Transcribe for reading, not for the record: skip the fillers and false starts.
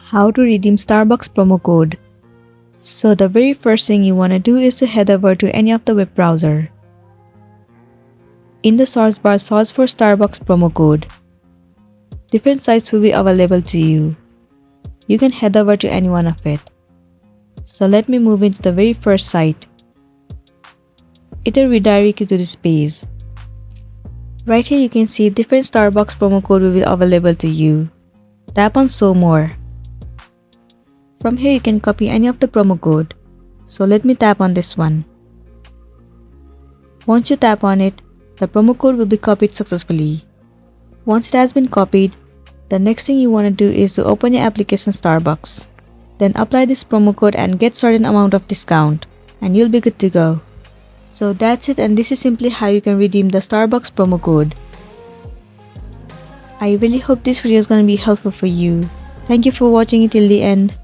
How to redeem Starbucks promo code. So the very first thing you want to do is to head over to any of the web browser. In the source bar, search for Starbucks promo code. Different sites will be available to you. You can head over to any one of it. So let me move into the very first site. It will redirect you to this page. Right here you can see different Starbucks promo code will be available to you. Tap on show more. From here you can copy any of the promo code. So let me tap on this one. Once you tap on it, the promo code will be copied successfully. Once it has been copied, the next thing you want to do is to open your application Starbucks. Then apply this promo code and get certain amount of discount, and you'll be good to go. So that's it, and this is simply how you can redeem the Starbucks promo code. I really hope this video is going to be helpful for you. Thank you for watching it till the end.